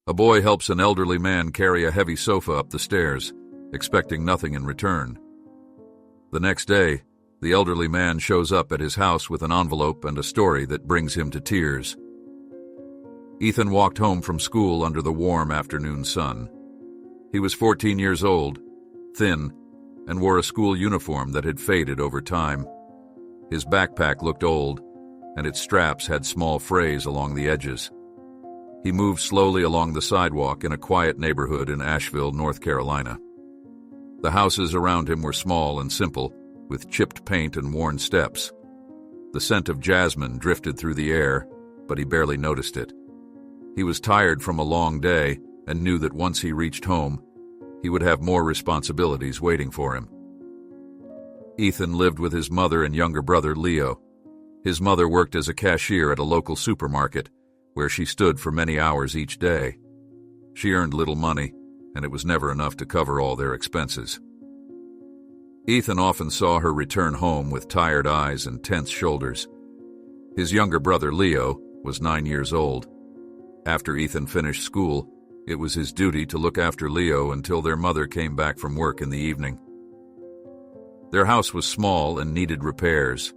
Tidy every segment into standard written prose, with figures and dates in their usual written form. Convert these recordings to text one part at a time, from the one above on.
A boy helps an elderly man carry a heavy sofa up the stairs, expecting nothing in return. The next day, the elderly man shows up at his house with an envelope and a story that brings him to tears. Ethan walked home from school under the warm afternoon sun. He was 14 years old, thin, and wore a school uniform that had faded over time. His backpack looked old, and its straps had small frays along the edges. He moved slowly along the sidewalk in a quiet neighborhood in Asheville, North Carolina. The houses around him were small and simple, with chipped paint and worn steps. The scent of jasmine drifted through the air, but he barely noticed it. He was tired from a long day and knew that once he reached home, he would have more responsibilities waiting for him. Ethan lived with his mother and younger brother, Leo. His mother worked as a cashier at a local supermarket, where she stood for many hours each day. She earned little money, and it was never enough to cover all their expenses. Ethan often saw her return home with tired eyes and tense shoulders. His younger brother, Leo, was 9 years old. After Ethan finished school, it was his duty to look after Leo until their mother came back from work in the evening. Their house was small and needed repairs.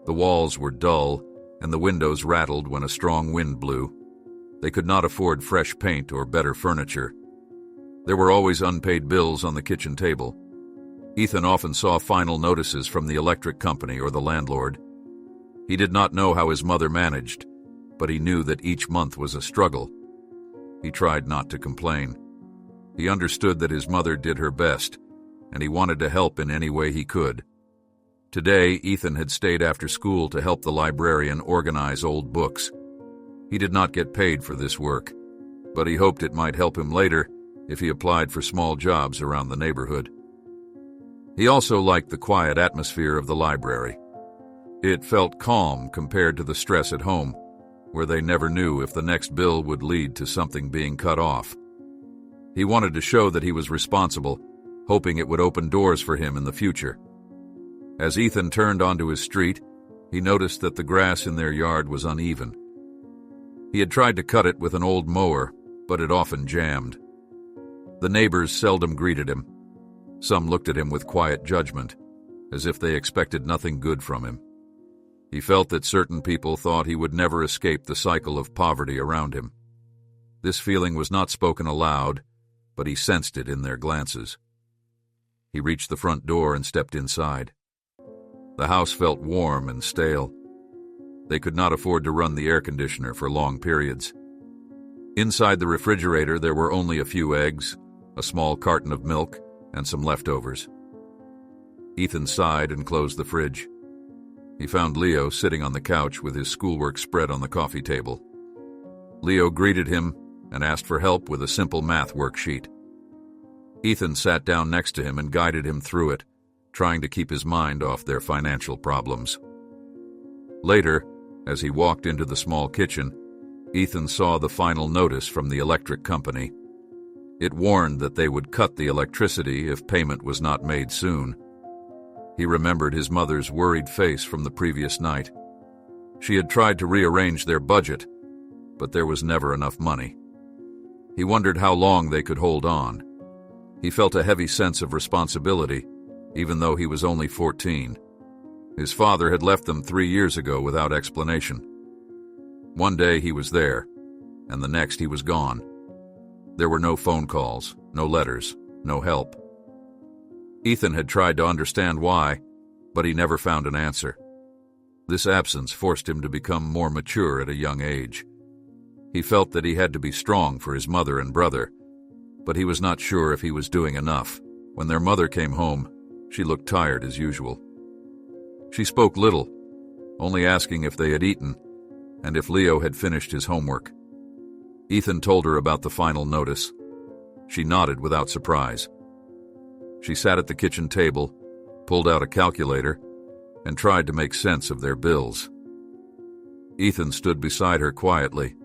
The walls were dull, and the windows rattled when a strong wind blew. They could not afford fresh paint or better furniture. There were always unpaid bills on the kitchen table. Ethan often saw final notices from the electric company or the landlord. He did not know how his mother managed, but he knew that each month was a struggle. He tried not to complain. He understood that his mother did her best, and he wanted to help in any way he could. Today, Ethan had stayed after school to help the librarian organize old books. He did not get paid for this work, but he hoped it might help him later if he applied for small jobs around the neighborhood. He also liked the quiet atmosphere of the library. It felt calm compared to the stress at home, where they never knew if the next bill would lead to something being cut off. He wanted to show that he was responsible, hoping it would open doors for him in the future. As Ethan turned onto his street, he noticed that the grass in their yard was uneven. He had tried to cut it with an old mower, but it often jammed. The neighbors seldom greeted him. Some looked at him with quiet judgment, as if they expected nothing good from him. He felt that certain people thought he would never escape the cycle of poverty around him. This feeling was not spoken aloud, but he sensed it in their glances. He reached the front door and stepped inside. The house felt warm and stale. They could not afford to run the air conditioner for long periods. Inside the refrigerator there were only a few eggs, a small carton of milk, and some leftovers. Ethan sighed and closed the fridge. He found Leo sitting on the couch with his schoolwork spread on the coffee table. Leo greeted him and asked for help with a simple math worksheet. Ethan sat down next to him and guided him through it, trying to keep his mind off their financial problems. Later, as he walked into the small kitchen, Ethan saw the final notice from the electric company. It warned that they would cut the electricity if payment was not made soon. He remembered his mother's worried face from the previous night. She had tried to rearrange their budget, but there was never enough money. He wondered how long they could hold on. He felt a heavy sense of responsibility, even though he was only 14. His father had left them 3 years ago without explanation. One day he was there, and the next he was gone. There were no phone calls, no letters, no help. Ethan had tried to understand why, but he never found an answer. This absence forced him to become more mature at a young age. He felt that he had to be strong for his mother and brother, but he was not sure if he was doing enough. When their mother came home, she looked tired as usual. She spoke little, only asking if they had eaten and if Leo had finished his homework. Ethan told her about the final notice. She nodded without surprise. She sat at the kitchen table, pulled out a calculator, and tried to make sense of their bills. Ethan stood beside her quietly.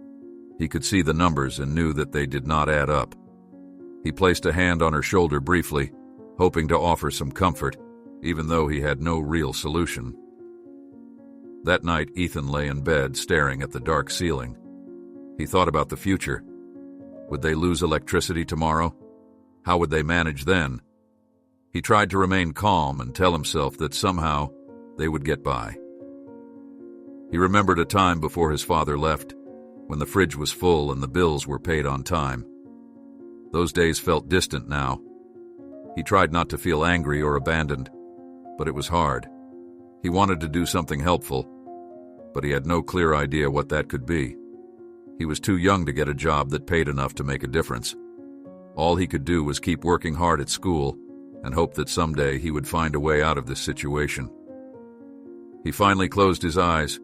He could see the numbers and knew that they did not add up. He placed a hand on her shoulder briefly, hoping to offer some comfort, even though he had no real solution. That night, Ethan lay in bed staring at the dark ceiling. He thought about the future. Would they lose electricity tomorrow? How would they manage then? He tried to remain calm and tell himself that somehow they would get by. He remembered a time before his father left, when the fridge was full and the bills were paid on time. Those days felt distant now. He tried not to feel angry or abandoned, but it was hard. He wanted to do something helpful, but he had no clear idea what that could be. He was too young to get a job that paid enough to make a difference. All he could do was keep working hard at school and hope that someday he would find a way out of this situation. He finally closed his eyes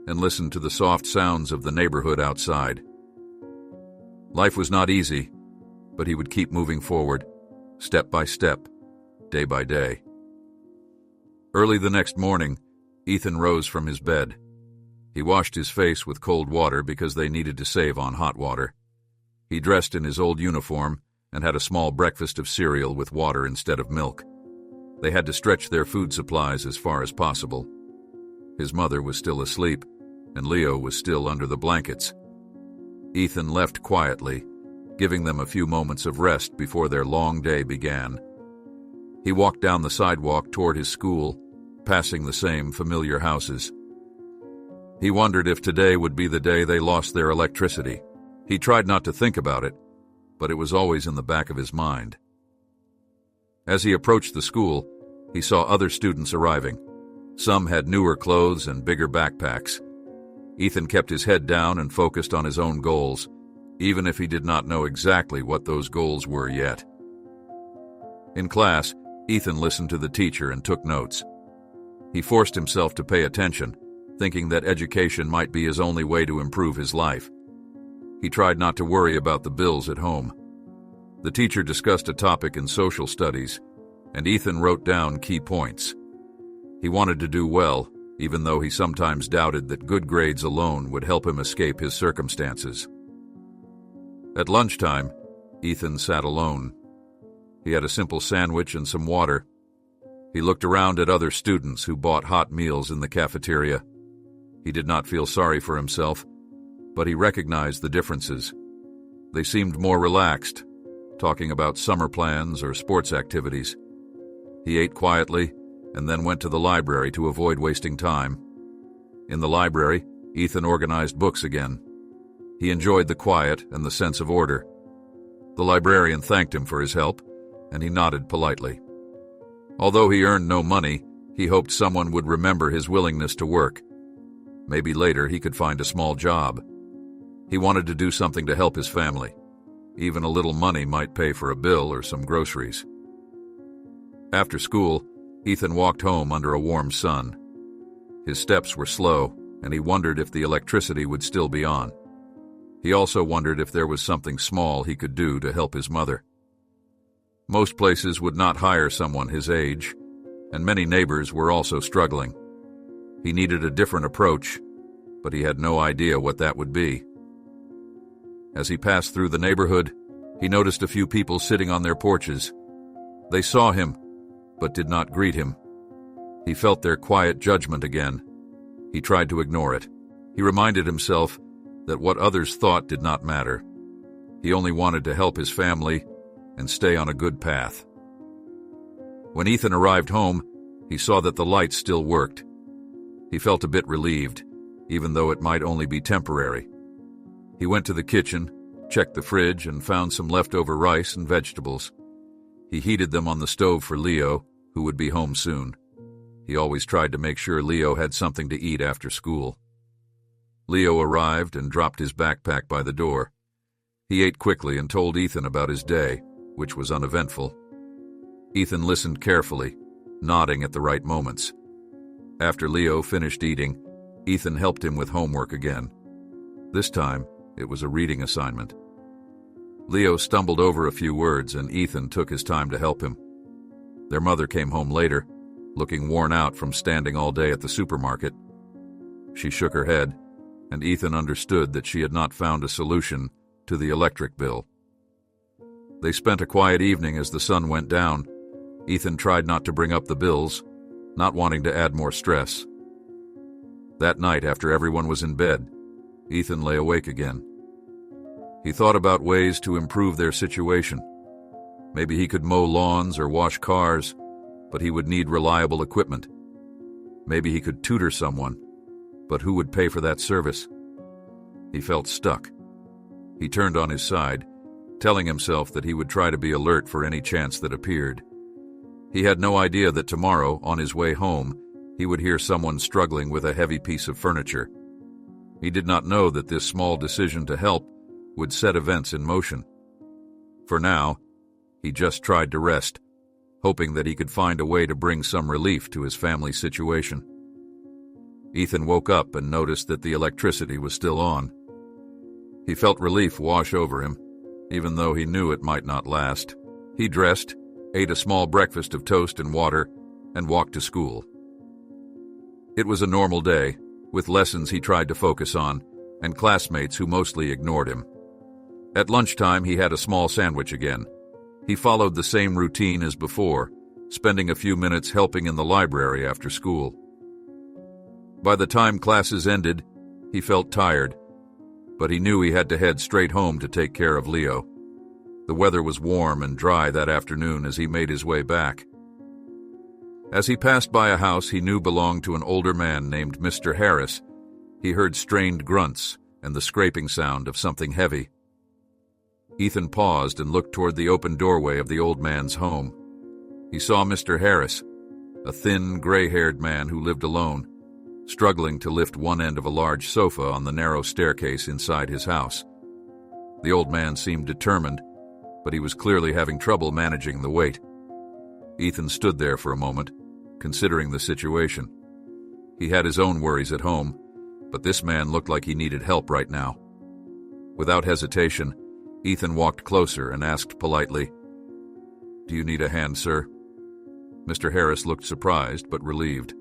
and listened to the soft sounds of the neighborhood outside. Life was not easy, but he would keep moving forward, step by step, day by day. Early the next morning, Ethan rose from his bed. He washed his face with cold water because they needed to save on hot water. He dressed in his old uniform and had a small breakfast of cereal with water instead of milk. They had to stretch their food supplies as far as possible. His mother was still asleep, and Leo was still under the blankets. Ethan left quietly, giving them a few moments of rest before their long day began. He walked down the sidewalk toward his school, passing the same familiar houses. He wondered if today would be the day they lost their electricity. He tried not to think about it, but it was always in the back of his mind. As he approached the school, he saw other students arriving. Some had newer clothes and bigger backpacks. Ethan kept his head down and focused on his own goals, even if he did not know exactly what those goals were yet. In class, Ethan listened to the teacher and took notes. He forced himself to pay attention, thinking that education might be his only way to improve his life. He tried not to worry about the bills at home. The teacher discussed a topic in social studies, and Ethan wrote down key points. He wanted to do well, even though he sometimes doubted that good grades alone would help him escape his circumstances. At lunchtime, Ethan sat alone. He had a simple sandwich and some water. He looked around at other students who bought hot meals in the cafeteria. He did not feel sorry for himself, but he recognized the differences. They seemed more relaxed, talking about summer plans or sports activities. He ate quietly and then went to the library to avoid wasting time. In the library, Ethan organized books again. He enjoyed the quiet and the sense of order. The librarian thanked him for his help, and he nodded politely. Although he earned no money, he hoped someone would remember his willingness to work. Maybe later he could find a small job. He wanted to do something to help his family. Even a little money might pay for a bill or some groceries. After school, Ethan walked home under a warm sun. His steps were slow, and he wondered if the electricity would still be on. He also wondered if there was something small he could do to help his mother. Most places would not hire someone his age, and many neighbors were also struggling. He needed a different approach, but he had no idea what that would be. As he passed through the neighborhood, he noticed a few people sitting on their porches. They saw him, but did not greet him. He felt their quiet judgment again. He tried to ignore it. He reminded himself that what others thought did not matter. He only wanted to help his family and stay on a good path. When Ethan arrived home, he saw that the lights still worked. He felt a bit relieved, even though it might only be temporary. He went to the kitchen, checked the fridge, and found some leftover rice and vegetables. He heated them on the stove for Leo, who would be home soon. He always tried to make sure Leo had something to eat after school. Leo arrived and dropped his backpack by the door. He ate quickly and told Ethan about his day, which was uneventful. Ethan listened carefully, nodding at the right moments. After Leo finished eating, Ethan helped him with homework again. This time, it was a reading assignment. Leo stumbled over a few words, and Ethan took his time to help him. Their mother came home later, looking worn out from standing all day at the supermarket. She shook her head, and Ethan understood that she had not found a solution to the electric bill. They spent a quiet evening as the sun went down. Ethan tried not to bring up the bills, not wanting to add more stress. That night, after everyone was in bed, Ethan lay awake again. He thought about ways to improve their situation. Maybe he could mow lawns or wash cars, but he would need reliable equipment. Maybe he could tutor someone, but who would pay for that service? He felt stuck. He turned on his side, telling himself that he would try to be alert for any chance that appeared. He had no idea that tomorrow, on his way home, he would hear someone struggling with a heavy piece of furniture. He did not know that this small decision to help would set events in motion. For now, he just tried to rest, hoping that he could find a way to bring some relief to his family's situation. Ethan woke up and noticed that the electricity was still on. He felt relief wash over him, even though he knew it might not last. He dressed, ate a small breakfast of toast and water, and walked to school. It was a normal day, with lessons he tried to focus on, and classmates who mostly ignored him. At lunchtime, he had a small sandwich again. He followed the same routine as before, spending a few minutes helping in the library after school. By the time classes ended, he felt tired, but he knew he had to head straight home to take care of Leo. The weather was warm and dry that afternoon as he made his way back. As he passed by a house he knew belonged to an older man named Mr. Harris, he heard strained grunts and the scraping sound of something heavy. Ethan paused and looked toward the open doorway of the old man's home. He saw Mr. Harris, a thin, gray-haired man who lived alone, struggling to lift one end of a large sofa on the narrow staircase inside his house. The old man seemed determined, but he was clearly having trouble managing the weight. Ethan stood there for a moment, considering the situation. He had his own worries at home, but this man looked like he needed help right now. Without hesitation, Ethan walked closer and asked politely, "Do you need a hand, sir?" Mr. Harris looked surprised but relieved.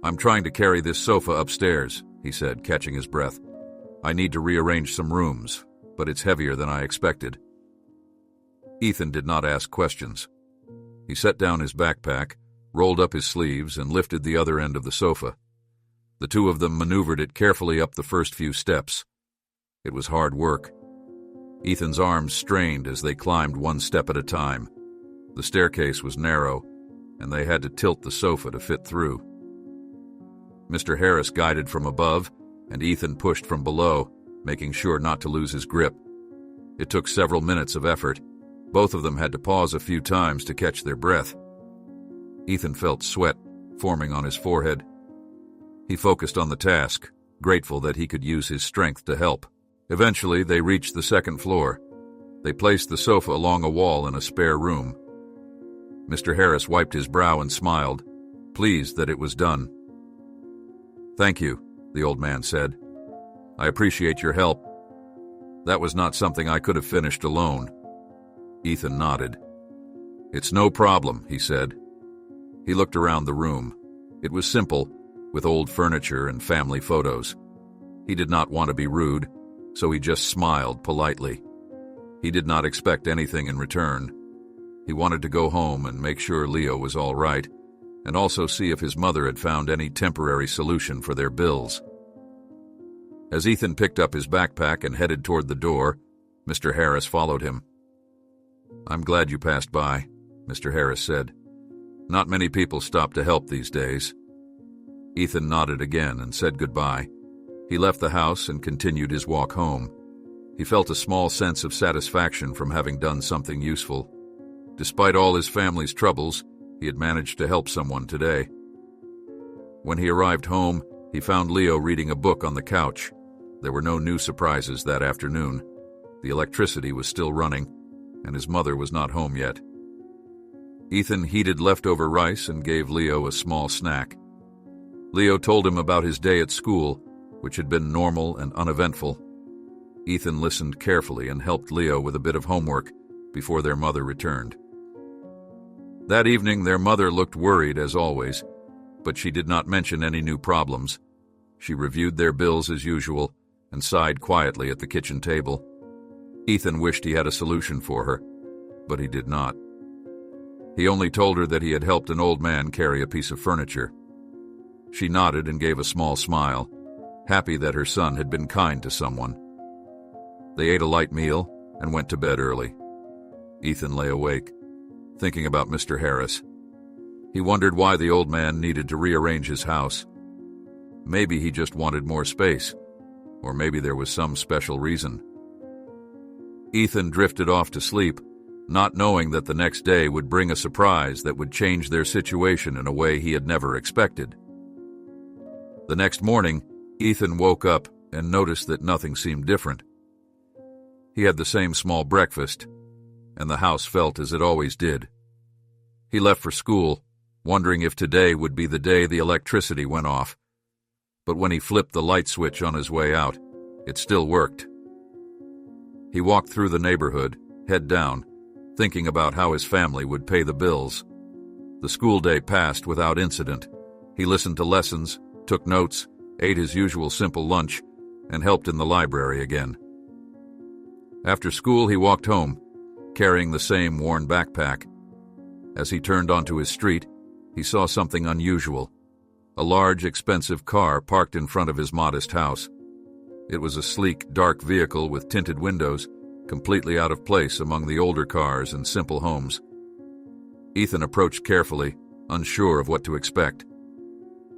"I'm trying to carry this sofa upstairs," he said, catching his breath. "I need to rearrange some rooms, but it's heavier than I expected." Ethan did not ask questions. He set down his backpack, rolled up his sleeves, and lifted the other end of the sofa. The two of them maneuvered it carefully up the first few steps. It was hard work. Ethan's arms strained as they climbed one step at a time. The staircase was narrow, and they had to tilt the sofa to fit through. Mr. Harris guided from above, and Ethan pushed from below, making sure not to lose his grip. It took several minutes of effort. Both of them had to pause a few times to catch their breath. Ethan felt sweat forming on his forehead. He focused on the task, grateful that he could use his strength to help. Eventually, they reached the second floor. They placed the sofa along a wall in a spare room. Mr. Harris wiped his brow and smiled, pleased that it was done. "Thank you," the old man said. "I appreciate your help. That was not something I could have finished alone." Ethan nodded. "It's no problem," he said. He looked around the room. It was simple, with old furniture and family photos. He did not want to be rude, so he just smiled politely. He did not expect anything in return. He wanted to go home and make sure Leo was all right, and also see if his mother had found any temporary solution for their bills. As Ethan picked up his backpack and headed toward the door, Mr. Harris followed him. "I'm glad you passed by," Mr. Harris said. "Not many people stop to help these days." Ethan nodded again and said goodbye. He left the house and continued his walk home. He felt a small sense of satisfaction from having done something useful. Despite all his family's troubles, he had managed to help someone today. When he arrived home, he found Leo reading a book on the couch. There were no new surprises that afternoon. The electricity was still running, and his mother was not home yet. Ethan heated leftover rice and gave Leo a small snack. Leo told him about his day at school, which had been normal and uneventful. Ethan listened carefully and helped Leo with a bit of homework before their mother returned. That evening, their mother looked worried as always, but she did not mention any new problems. She reviewed their bills as usual and sighed quietly at the kitchen table. Ethan wished he had a solution for her, but he did not. He only told her that he had helped an old man carry a piece of furniture. She nodded and gave a small smile, happy that her son had been kind to someone. They ate a light meal and went to bed early. Ethan lay awake, thinking about Mr. Harris. He wondered why the old man needed to rearrange his house. Maybe he just wanted more space, or maybe there was some special reason. Ethan drifted off to sleep, not knowing that the next day would bring a surprise that would change their situation in a way he had never expected. The next morning, Ethan woke up and noticed that nothing seemed different. He had the same small breakfast, and the house felt as it always did. He left for school, wondering if today would be the day the electricity went off. But when he flipped the light switch on his way out, it still worked. He walked through the neighborhood, head down, thinking about how his family would pay the bills. The school day passed without incident. He listened to lessons, took notes, ate his usual simple lunch, and helped in the library again. After school, he walked home, carrying the same worn backpack. As he turned onto his street, he saw something unusual. A large, expensive car parked in front of his modest house. It was a sleek, dark vehicle with tinted windows, completely out of place among the older cars and simple homes. Ethan approached carefully, unsure of what to expect.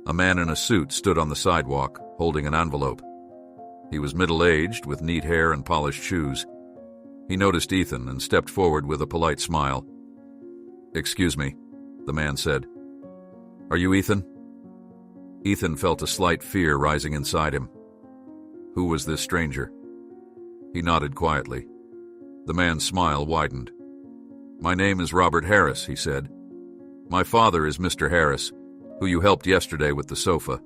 A man in a suit stood on the sidewalk, holding an envelope. He was middle-aged, with neat hair and polished shoes. He noticed Ethan and stepped forward with a polite smile. "Excuse me," the man said. "Are you Ethan?" Ethan felt a slight fear rising inside him. Who was this stranger? He nodded quietly. The man's smile widened. "My name is Robert Harris," he said. "My father is Mr. Harris, who you helped yesterday with the sofa.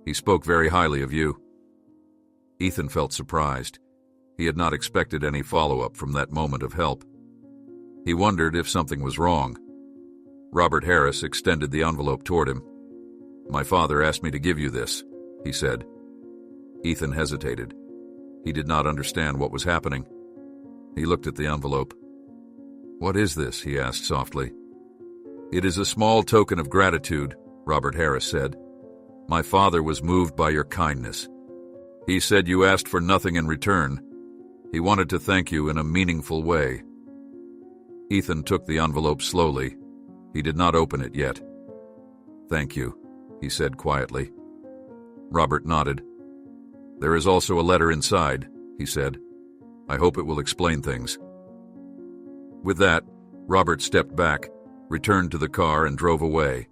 He spoke very highly of you." Ethan felt surprised. He had not expected any follow-up from that moment of help. He wondered if something was wrong. Robert Harris extended the envelope toward him. "My father asked me to give you this," he said. Ethan hesitated. He did not understand what was happening. He looked at the envelope. "What is this?" he asked softly. "It is a small token of gratitude," Robert Harris said. "My father was moved by your kindness. He said you asked for nothing in return. He wanted to thank you in a meaningful way." Ethan took the envelope slowly. He did not open it yet. "Thank you," he said quietly. Robert nodded. "There is also a letter inside," he said. "I hope it will explain things." With that, Robert stepped back, returned to the car, and drove away.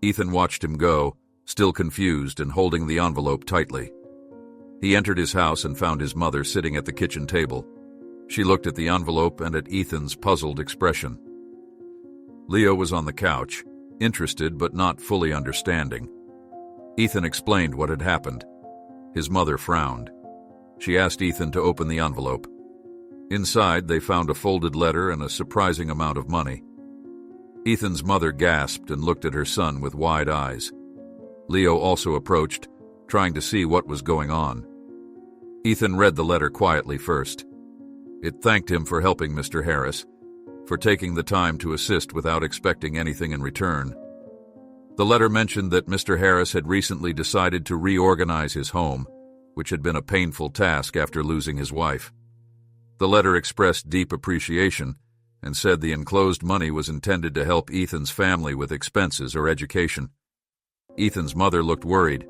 Ethan watched him go, still confused and holding the envelope tightly. He entered his house and found his mother sitting at the kitchen table. She looked at the envelope and at Ethan's puzzled expression. Leo was on the couch, interested but not fully understanding. Ethan explained what had happened. His mother frowned. She asked Ethan to open the envelope. Inside, they found a folded letter and a surprising amount of money. Ethan's mother gasped and looked at her son with wide eyes. Leo also approached, trying to see what was going on. Ethan read the letter quietly first. It thanked him for helping Mr. Harris, for taking the time to assist without expecting anything in return. The letter mentioned that Mr. Harris had recently decided to reorganize his home, which had been a painful task after losing his wife. The letter expressed deep appreciation and said the enclosed money was intended to help Ethan's family with expenses or education. Ethan's mother looked worried.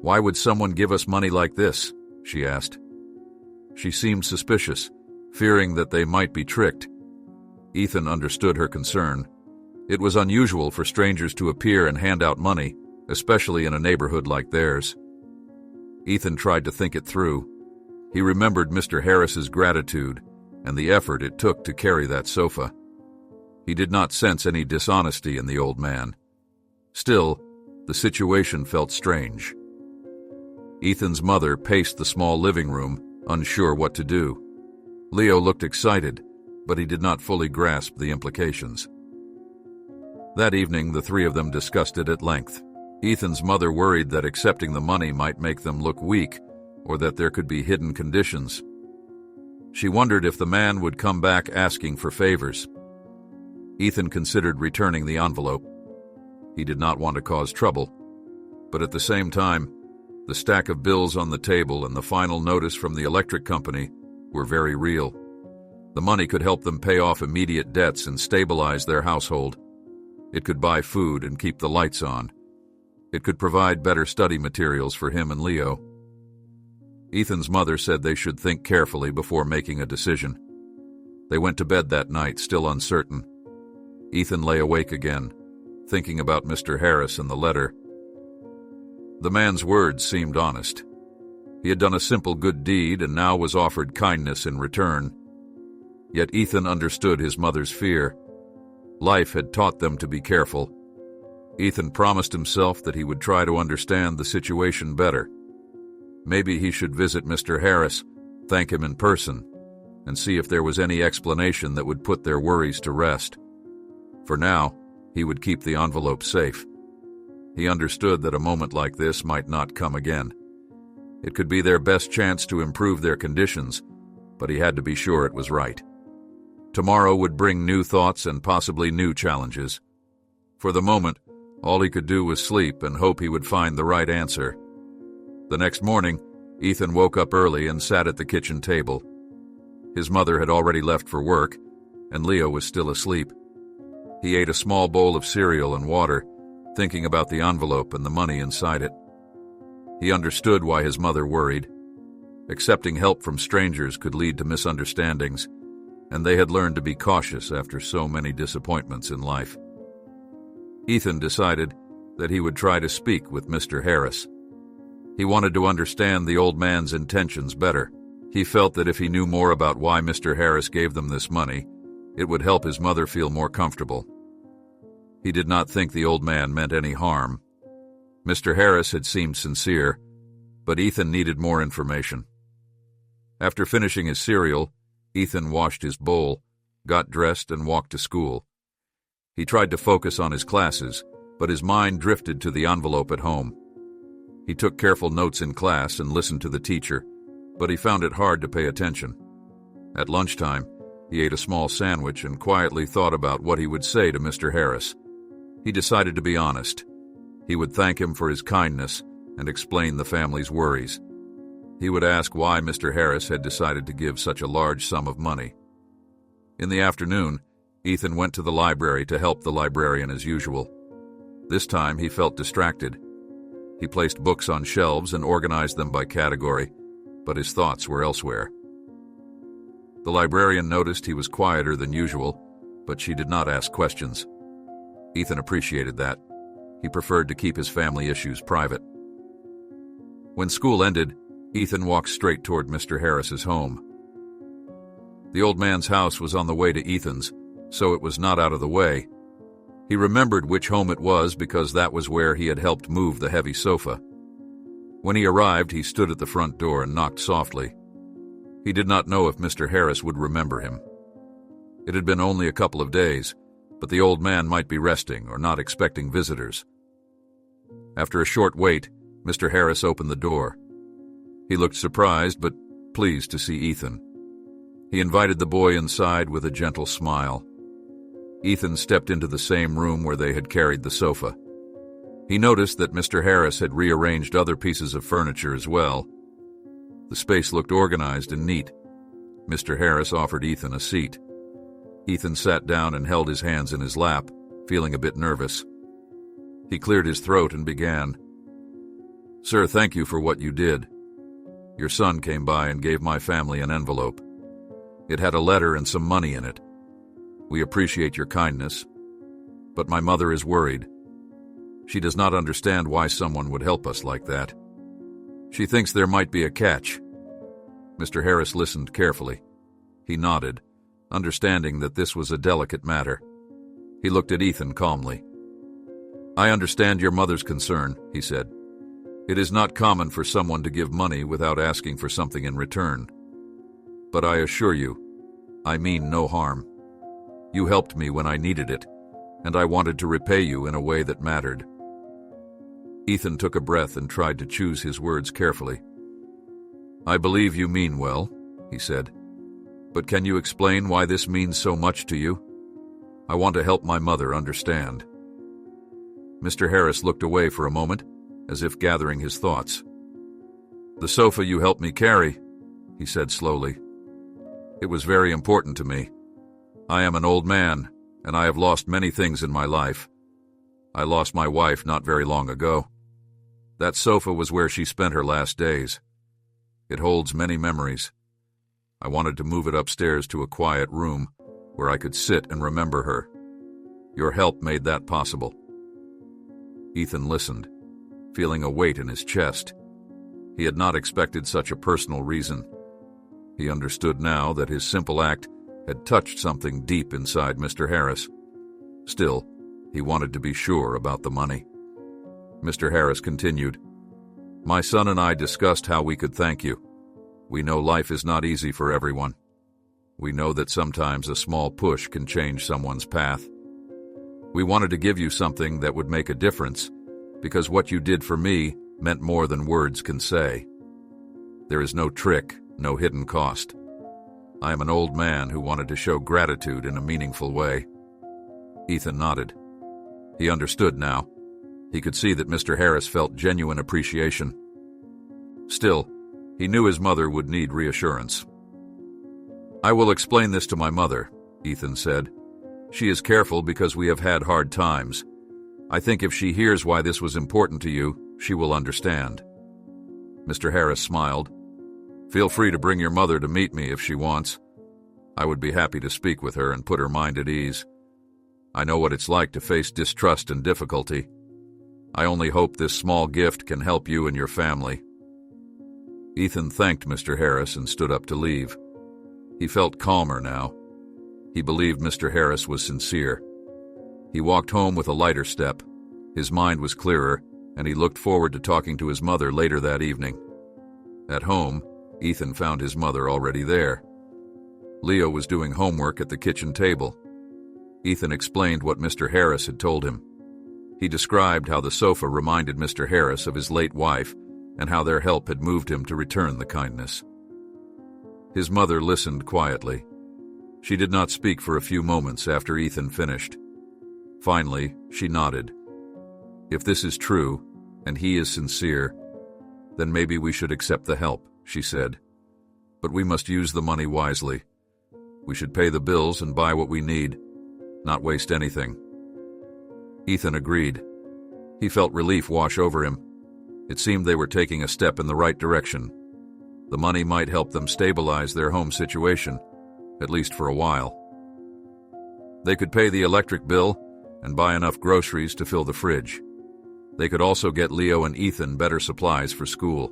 "Why would someone give us money like this?" she asked. She seemed suspicious, fearing that they might be tricked. Ethan understood her concern. It was unusual for strangers to appear and hand out money, especially in a neighborhood like theirs. Ethan tried to think it through. He remembered Mr. Harris's gratitude and the effort it took to carry that sofa. He did not sense any dishonesty in the old man. Still, the situation felt strange. Ethan's mother paced the small living room, unsure what to do. Leo looked excited, but he did not fully grasp the implications. That evening, the three of them discussed it at length. Ethan's mother worried that accepting the money might make them look weak, or that there could be hidden conditions. She wondered if the man would come back asking for favors. Ethan considered returning the envelope. He did not want to cause trouble, but at the same time, The stack of bills on the table and the final notice from the electric company were very real. The money could help them pay off immediate debts and stabilize their household. It could buy food and keep the lights on. It could provide better study materials for him and Leo. Ethan's mother said they should think carefully before making a decision. They went to bed that night, still uncertain. Ethan lay awake again, thinking about Mr. Harris and the letter. The man's words seemed honest. He had done a simple good deed and now was offered kindness in return. Yet Ethan understood his mother's fear. Life had taught them to be careful. Ethan promised himself that he would try to understand the situation better. Maybe he should visit Mr. Harris, thank him in person, and see if there was any explanation that would put their worries to rest. For now, he would keep the envelope safe. He understood that a moment like this might not come again. It could be their best chance to improve their conditions, but he had to be sure it was right. Tomorrow would bring new thoughts and possibly new challenges. For the moment, all he could do was sleep and hope he would find the right answer. The next morning, Ethan woke up early and sat at the kitchen table. His mother had already left for work, and Leo was still asleep. He ate a small bowl of cereal and water, thinking about the envelope and the money inside it. He understood why his mother worried. Accepting help from strangers could lead to misunderstandings, and they had learned to be cautious after so many disappointments in life. Ethan decided that he would try to speak with Mr. Harris. He wanted to understand the old man's intentions better. He felt that if he knew more about why Mr. Harris gave them this money, it would help his mother feel more comfortable. He did not think the old man meant any harm. Mr. Harris had seemed sincere, but Ethan needed more information. After finishing his cereal, Ethan washed his bowl, got dressed, and walked to school. He tried to focus on his classes, but his mind drifted to the envelope at home. He took careful notes in class and listened to the teacher, but he found it hard to pay attention. At lunchtime, he ate a small sandwich and quietly thought about what he would say to Mr. Harris. He decided to be honest. He would thank him for his kindness and explain the family's worries. He would ask why Mr. Harris had decided to give such a large sum of money. In the afternoon, Ethan went to the library to help the librarian as usual. This time he felt distracted. He placed books on shelves and organized them by category, but his thoughts were elsewhere. The librarian noticed he was quieter than usual, but she did not ask questions. Ethan appreciated that. He preferred to keep his family issues private. When school ended, Ethan walked straight toward Mr. Harris's home. The old man's house was on the way to Ethan's, so it was not out of the way. He remembered which home it was because that was where he had helped move the heavy sofa. When he arrived, he stood at the front door and knocked softly. He did not know if Mr. Harris would remember him. It had been only a couple of days, but the old man might be resting or not expecting visitors. After a short wait, Mr. Harris opened the door. He looked surprised but pleased to see Ethan. He invited the boy inside with a gentle smile. Ethan stepped into the same room where they had carried the sofa. He noticed that Mr. Harris had rearranged other pieces of furniture as well. The space looked organized and neat. Mr. Harris offered Ethan a seat. Ethan sat down and held his hands in his lap, feeling a bit nervous. He cleared his throat and began. "Sir, thank you for what you did. Your son came by and gave my family an envelope. It had a letter and some money in it. We appreciate your kindness, but my mother is worried. She does not understand why someone would help us like that. She thinks there might be a catch." Mr. Harris listened carefully. He nodded, understanding that this was a delicate matter. He looked at Ethan calmly. "I understand your mother's concern," he said. "It is not common for someone to give money without asking for something in return. But I assure you, I mean no harm. You helped me when I needed it, and I wanted to repay you in a way that mattered." Ethan took a breath and tried to choose his words carefully. "I believe you mean well," he said. "But can you explain why this means so much to you? I want to help my mother understand." Mr. Harris looked away for a moment, as if gathering his thoughts. "The sofa you helped me carry," he said slowly. "It was very important to me. I am an old man, and I have lost many things in my life. I lost my wife not very long ago. That sofa was where she spent her last days. It holds many memories. I wanted to move it upstairs to a quiet room where I could sit and remember her. Your help made that possible." Ethan listened, feeling a weight in his chest. He had not expected such a personal reason. He understood now that his simple act had touched something deep inside Mr. Harris. Still, he wanted to be sure about the money. Mr. Harris continued, "My son and I discussed how we could thank you. We know life is not easy for everyone. We know that sometimes a small push can change someone's path. We wanted to give you something that would make a difference, because what you did for me meant more than words can say. There is no trick, no hidden cost. I am an old man who wanted to show gratitude in a meaningful way." Ethan nodded. He understood now. He could see that Mr. Harris felt genuine appreciation. Still, he knew his mother would need reassurance. "I will explain this to my mother," Ethan said. "She is careful because we have had hard times. I think if she hears why this was important to you, she will understand." Mr. Harris smiled. "Feel free to bring your mother to meet me if she wants. I would be happy to speak with her and put her mind at ease. I know what it's like to face distrust and difficulty. I only hope this small gift can help you and your family." Ethan thanked Mr. Harris and stood up to leave. He felt calmer now. He believed Mr. Harris was sincere. He walked home with a lighter step. His mind was clearer, and he looked forward to talking to his mother later that evening. At home, Ethan found his mother already there. Leo was doing homework at the kitchen table. Ethan explained what Mr. Harris had told him. He described how the sofa reminded Mr. Harris of his late wife and how their help had moved him to return the kindness. His mother listened quietly. She did not speak for a few moments after Ethan finished. Finally, she nodded. "If this is true, and he is sincere, then maybe we should accept the help," she said. "But we must use the money wisely. We should pay the bills and buy what we need, not waste anything." Ethan agreed. He felt relief wash over him. It seemed they were taking a step in the right direction. The money might help them stabilize their home situation, at least for a while. They could pay the electric bill and buy enough groceries to fill the fridge. They could also get Leo and Ethan better supplies for school.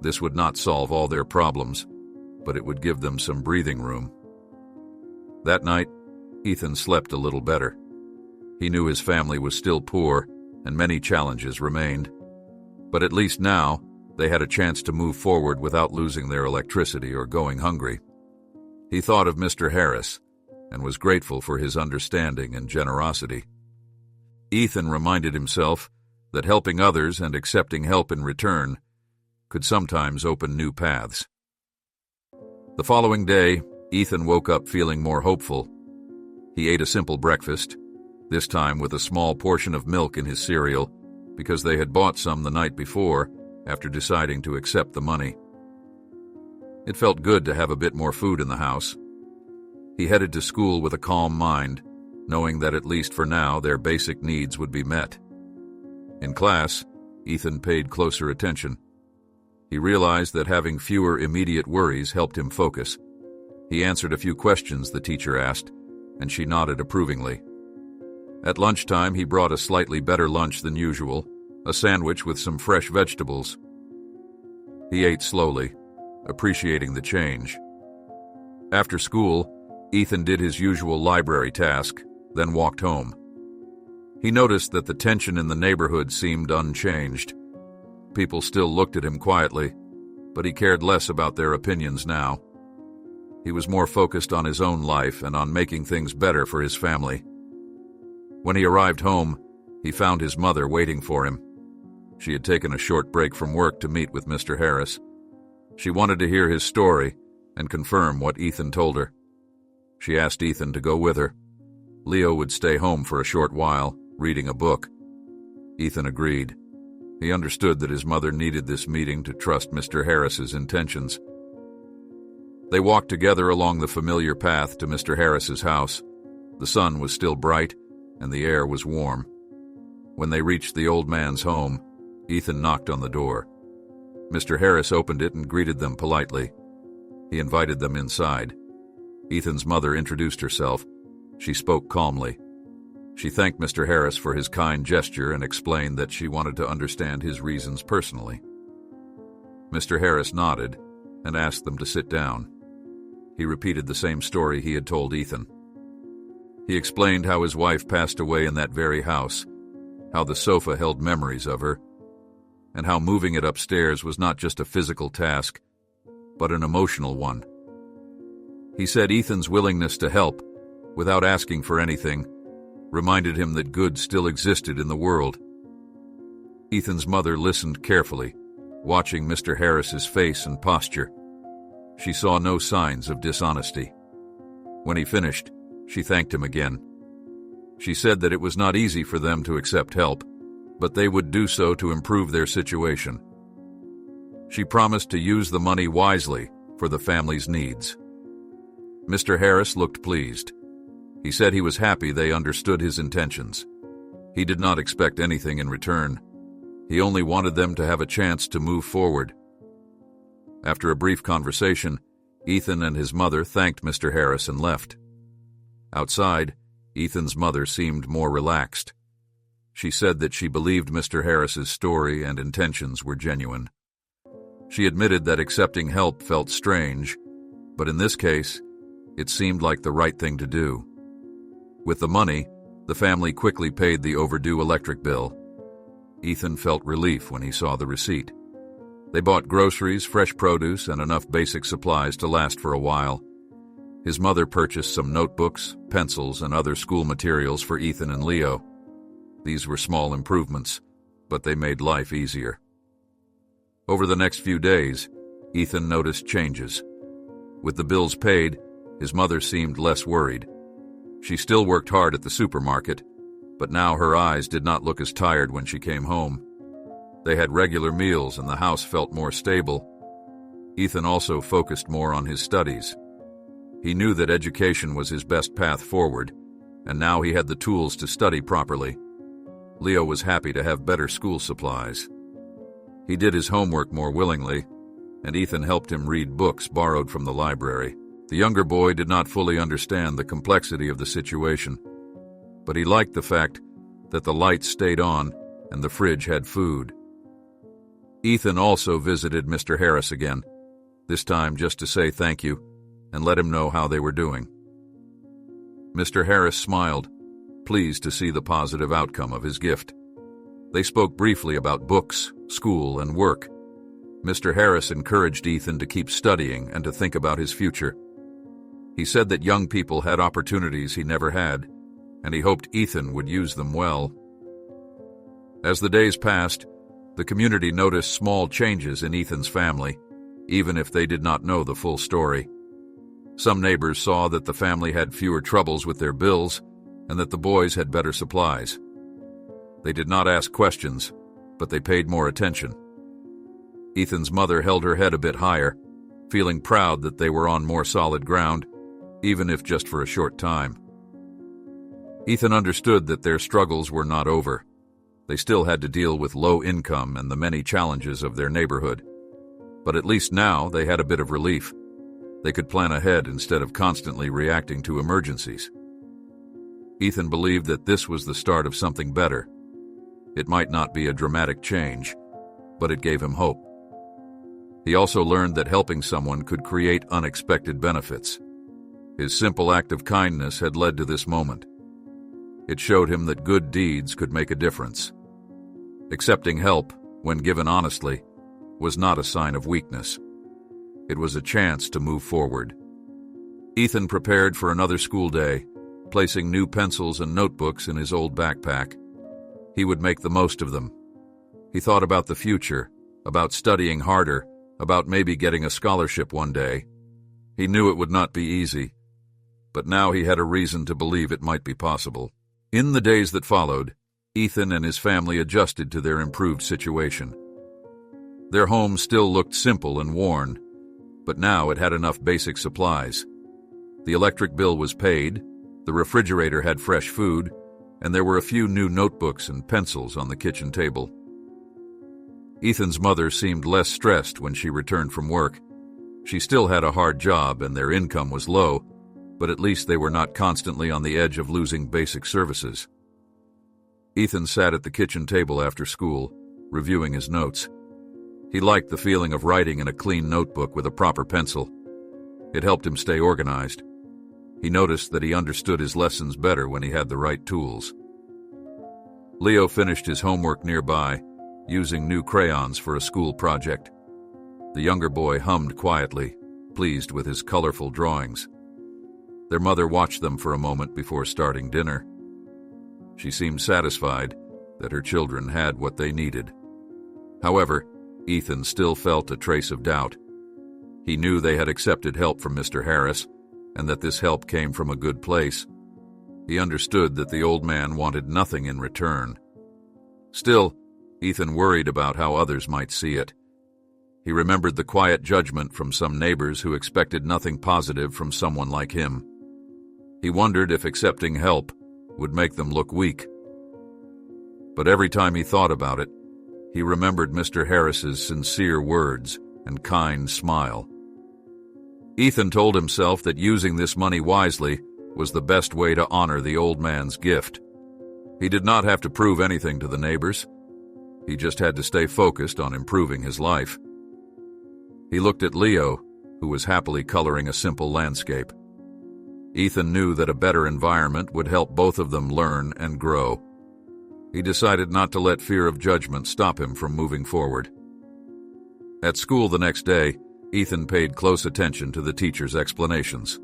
This would not solve all their problems, but it would give them some breathing room. That night, Ethan slept a little better. He knew his family was still poor, and many challenges remained. But at least now, they had a chance to move forward without losing their electricity or going hungry. He thought of Mr. Harris and was grateful for his understanding and generosity. Ethan reminded himself that helping others and accepting help in return could sometimes open new paths. The following day, Ethan woke up feeling more hopeful. He ate a simple breakfast, this time with a small portion of milk in his cereal, because they had bought some the night before after deciding to accept the money. It felt good to have a bit more food in the house. He headed to school with a calm mind, knowing that at least for now their basic needs would be met. In class, Ethan paid closer attention. He realized that having fewer immediate worries helped him focus. He answered a few questions the teacher asked, and she nodded approvingly. At lunchtime, he brought a slightly better lunch than usual, a sandwich with some fresh vegetables. He ate slowly, appreciating the change. After school, Ethan did his usual library task, then walked home. He noticed that the tension in the neighborhood seemed unchanged. People still looked at him quietly, but he cared less about their opinions now. He was more focused on his own life and on making things better for his family. When he arrived home, he found his mother waiting for him. She had taken a short break from work to meet with Mr. Harris. She wanted to hear his story and confirm what Ethan told her. She asked Ethan to go with her. Leo would stay home for a short while, reading a book. Ethan agreed. He understood that his mother needed this meeting to trust Mr. Harris's intentions. They walked together along the familiar path to Mr. Harris's house. The sun was still bright, and the air was warm. When they reached the old man's home, Ethan knocked on the door. Mr. Harris opened it and greeted them politely. He invited them inside. Ethan's mother introduced herself. She spoke calmly. She thanked Mr. Harris for his kind gesture and explained that she wanted to understand his reasons personally. Mr. Harris nodded and asked them to sit down. He repeated the same story he had told Ethan. He explained how his wife passed away in that very house, how the sofa held memories of her, and how moving it upstairs was not just a physical task, but an emotional one. He said Ethan's willingness to help, without asking for anything, reminded him that good still existed in the world. Ethan's mother listened carefully, watching Mr. Harris's face and posture. She saw no signs of dishonesty. When he finished, she thanked him again. She said that it was not easy for them to accept help, but they would do so to improve their situation. She promised to use the money wisely for the family's needs. Mr. Harris looked pleased. He said he was happy they understood his intentions. He did not expect anything in return. He only wanted them to have a chance to move forward. After a brief conversation, Ethan and his mother thanked Mr. Harris and left. Outside, Ethan's mother seemed more relaxed. She said that she believed Mr. Harris's story and intentions were genuine. She admitted that accepting help felt strange, but in this case, it seemed like the right thing to do. With the money, the family quickly paid the overdue electric bill. Ethan felt relief when he saw the receipt. They bought groceries, fresh produce, and enough basic supplies to last for a while. His mother purchased some notebooks, pencils, and other school materials for Ethan and Leo. These were small improvements, but they made life easier. Over the next few days, Ethan noticed changes. With the bills paid, his mother seemed less worried. She still worked hard at the supermarket, but now her eyes did not look as tired when she came home. They had regular meals and the house felt more stable. Ethan also focused more on his studies. He knew that education was his best path forward, and now he had the tools to study properly. Leo was happy to have better school supplies. He did his homework more willingly, and Ethan helped him read books borrowed from the library. The younger boy did not fully understand the complexity of the situation, but he liked the fact that the lights stayed on and the fridge had food. Ethan also visited Mr. Harris again, this time just to say thank you and let him know how they were doing. Mr. Harris smiled, pleased to see the positive outcome of his gift. They spoke briefly about books, school, and work. Mr. Harris encouraged Ethan to keep studying and to think about his future. He said that young people had opportunities he never had, and he hoped Ethan would use them well. As the days passed, the community noticed small changes in Ethan's family, even if they did not know the full story. Some neighbors saw that the family had fewer troubles with their bills and that the boys had better supplies. They did not ask questions, but they paid more attention. Ethan's mother held her head a bit higher, feeling proud that they were on more solid ground, even if just for a short time. Ethan understood that their struggles were not over. They still had to deal with low income and the many challenges of their neighborhood. But at least now they had a bit of relief. They could plan ahead instead of constantly reacting to emergencies. Ethan believed that this was the start of something better. It might not be a dramatic change, but it gave him hope. He also learned that helping someone could create unexpected benefits. His simple act of kindness had led to this moment. It showed him that good deeds could make a difference. Accepting help, when given honestly, was not a sign of weakness. It was a chance to move forward. Ethan prepared for another school day, placing new pencils and notebooks in his old backpack. He would make the most of them. He thought about the future, about studying harder, about maybe getting a scholarship one day. He knew it would not be easy, but now he had a reason to believe it might be possible. In the days that followed, Ethan and his family adjusted to their improved situation. Their home still looked simple and worn, but now it had enough basic supplies. The electric bill was paid, the refrigerator had fresh food, and there were a few new notebooks and pencils on the kitchen table. Ethan's mother seemed less stressed when she returned from work. She still had a hard job and their income was low, but at least they were not constantly on the edge of losing basic services. Ethan sat at the kitchen table after school, reviewing his notes. He liked the feeling of writing in a clean notebook with a proper pencil. It helped him stay organized. He noticed that he understood his lessons better when he had the right tools. Leo finished his homework nearby, using new crayons for a school project. The younger boy hummed quietly, pleased with his colorful drawings. Their mother watched them for a moment before starting dinner. She seemed satisfied that her children had what they needed. However, Ethan still felt a trace of doubt. He knew they had accepted help from Mr. Harris, and that this help came from a good place. He understood that the old man wanted nothing in return. Still, Ethan worried about how others might see it. He remembered the quiet judgment from some neighbors who expected nothing positive from someone like him. He wondered if accepting help would make them look weak. But every time he thought about it, he remembered Mr. Harris's sincere words and kind smile. Ethan told himself that using this money wisely was the best way to honor the old man's gift. He did not have to prove anything to the neighbors. He just had to stay focused on improving his life. He looked at Leo, who was happily coloring a simple landscape. Ethan knew that a better environment would help both of them learn and grow. He decided not to let fear of judgment stop him from moving forward. At school the next day, Ethan paid close attention to the teacher's explanations.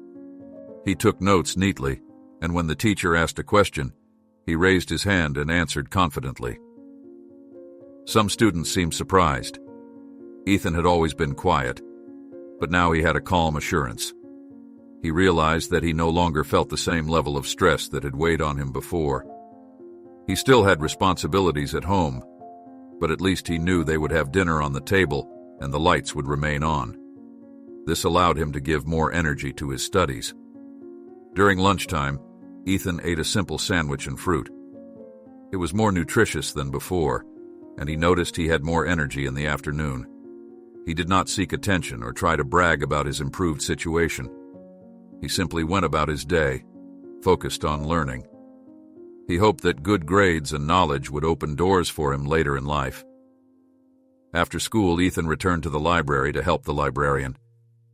He took notes neatly, and when the teacher asked a question, he raised his hand and answered confidently. Some students seemed surprised. Ethan had always been quiet, but now he had a calm assurance. He realized that he no longer felt the same level of stress that had weighed on him before. He still had responsibilities at home, but at least he knew they would have dinner on the table and the lights would remain on. This allowed him to give more energy to his studies. During lunchtime, Ethan ate a simple sandwich and fruit. It was more nutritious than before, and he noticed he had more energy in the afternoon. He did not seek attention or try to brag about his improved situation. He simply went about his day, focused on learning. He hoped that good grades and knowledge would open doors for him later in life. After school, Ethan returned to the library to help the librarian.